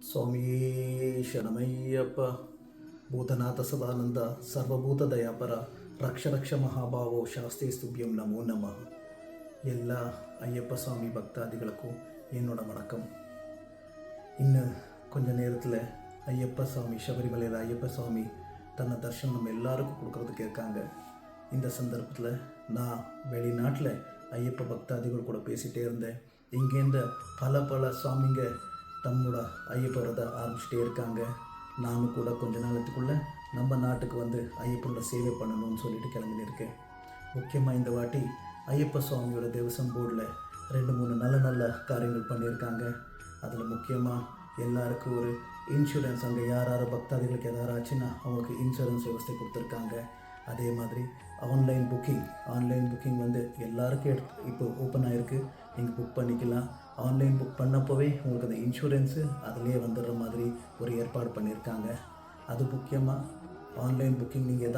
ಸ್ವಾಮಿಯೇ ಶರಣಮಯ್ಯಪ್ಪ. ಭೂತನಾಥ ಸದಾನಂದ ಸರ್ವಭೂತ ದಯಾಪರ ರಕ್ಷ ರಕ್ಷ ಮಹಾಭಾವೋ ಶಾಸ್ತ್ರೇ ஸ்துபியம் நமோ நம. எல்லா ஐயப்ப சுவாமி பக்தாதிகளுக்கும் என்னோட வணக்கம். இன்னும் கொஞ்ச நேரத்தில் ஐயப்ப சுவாமி சபரிமலையில் ஐயப்ப சுவாமி தன்னை தர்ஷனம் நம்ம எல்லாருக்கும் கொடுக்கறதுக்கு இருக்காங்க. இந்த சந்தர்ப்பத்தில் நான் வெளிநாட்டில் ஐயப்ப பக்தாதிகள் கூட பேசிகிட்டே இருந்தேன். இங்கேருந்து பல சுவாமிங்க தம்மோட ஐயப்ப விரத ஆரம்பிச்சிட்டே இருக்காங்க. நானும் கூட கொஞ்ச நாளத்துக்குள்ளே நம்ம நாட்டுக்கு வந்து ஐயப்பனோட சேவை பண்ணணும்னு சொல்லிட்டு கிளம்பினிருக்கேன். முக்கியமாக இந்த வாட்டி ஐயப்ப சுவாமியோட தேவசம் போர்டில் 2-3 நல்ல காரியங்கள் பண்ணியிருக்காங்க. அதில் முக்கியமாக எல்லாருக்கும் ஒரு இன்சூரன்ஸ், அங்கே யார் பக்தாதிகளுக்கு எதாவது ஆச்சுன்னா அவங்களுக்கு இன்சூரன்ஸ் விவசாய கொடுத்துருக்காங்க. அதே மாதிரி ஆன்லைன் புக்கிங் வந்து எல்லாருக்கும் இப்போ ஓப்பன் ஆகிருக்கு. நீங்கள் புக் பண்ணிக்கலாம். ஆன்லைன் புக் பண்ணப்போவே உங்களுக்கு அந்த இன்சூரன்ஸு அதிலே வந்துடுற மாதிரி ஒரு ஏற்பாடு பண்ணியிருக்காங்க. அது முக்கியமாக ஆன்லைன் புக்கிங் நீங்கள்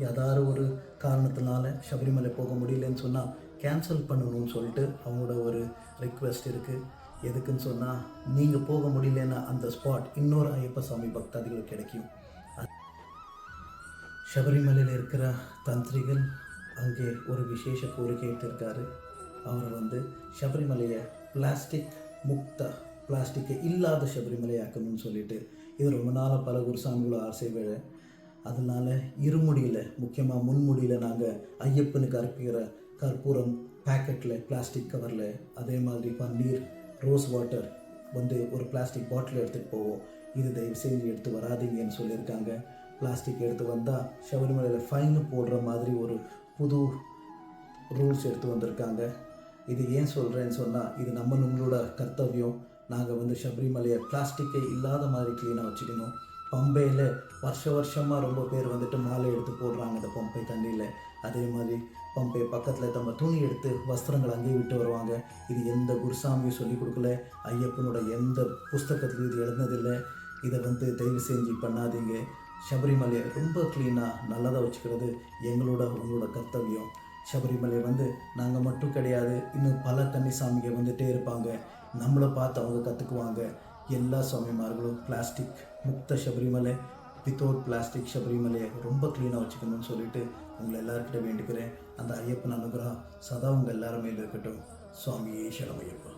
ஏதாவது ஒரு காரணத்தினால சபரிமலை போக முடியலன்னு சொன்னால் கேன்சல் பண்ணணும்னு சொல்லிட்டு அவங்களோட ஒரு ரிக்வெஸ்ட் இருக்குது. எதுக்குன்னு சொன்னால் நீங்கள் போக முடியலன்னா அந்த ஸ்பாட் இன்னொரு ஐயப்ப சுவாமி பக்தாதிகளுக்கு கிடைக்கும். சபரிமலையில் இருக்கிற தந்திரிகள் அங்கே ஒரு விசேஷ கோரிக்கை எடுத்திருக்காரு. அவர் வந்து சபரிமலையை பிளாஸ்டிக்கை இல்லாத சபரிமலையாக்கணும்னு சொல்லிட்டு இது ரொம்ப நாளாக பல குருசாமிகளும் ஆசை வேலை. அதனால இருமுடியில், முக்கியமாக முன்முடியில் நாங்கள் ஐயப்பனுக்கு அர்ப்பிக்கிற கற்பூரம் பேக்கெட்டில் பிளாஸ்டிக் கவரில், அதே மாதிரி பன்னீர் ரோஸ் வாட்டர் வந்து ஒரு பிளாஸ்டிக் பாட்டில் எடுத்துகிட்டு போவோம். இது தயவு செஞ்சு எடுத்து வராதிங்கன்னு சொல்லியிருக்காங்க. பிளாஸ்டிக் எடுத்து வந்தால் சபரிமலையில் ஃபைனு போடுற மாதிரி ஒரு புது ரூல்ஸ் எடுத்து வந்திருக்காங்க. இது ஏன் சொல்கிறேன்னு சொன்னால் இது நம்மளோட கர்த்தவியம். நாங்கள் வந்து சபரிமலையை பிளாஸ்டிக்கை இல்லாத மாதிரி க்ளீனாக வச்சுக்கணும். பம்பையில் வருஷமாக ரொம்ப பேர் வந்துட்டு மாலை எடுத்து போடுறாங்க அந்த பம்பை தண்ணியில். அதே மாதிரி பம்பை பக்கத்தில் நம்ம துணி எடுத்து வஸ்திரங்கள் அங்கேயே விட்டு வருவாங்க. இது எந்த குருசாமியும் சொல்லிக் கொடுக்கல, ஐயப்பனோட எந்த புஸ்தகத்துலையும் இது எழுந்ததில்லை. இதை வந்து தயவு செஞ்சு பண்ணாதீங்க. சபரிமலையை ரொம்ப க்ளீனாக நல்லதாக வச்சுக்கிறது உங்களோட கர்த்தவியம். சபரிமலை வந்து நாங்கள் மட்டும் கிடையாது, இன்னும் பல கன்னிசாமிங்க வந்துகிட்டே இருப்பாங்க. நம்மளை பார்த்து அவங்க கற்றுக்குவாங்க. எல்லா சுவாமிமார்களும் பிளாஸ்டிக் முக்த சபரிமலை, வித்தவுட் பிளாஸ்டிக் சபரிமலையை ரொம்ப க்ளீனாக வச்சுக்கணும்னு சொல்லிட்டு உங்களை எல்லாருக்கிட்ட வேண்டிக்கிறேன். அந்த ஐயப்பன் அனுகிரகம் சதா உங்கள் எல்லாருமே இருக்கட்டும். சுவாமியே சரணமையப்பா.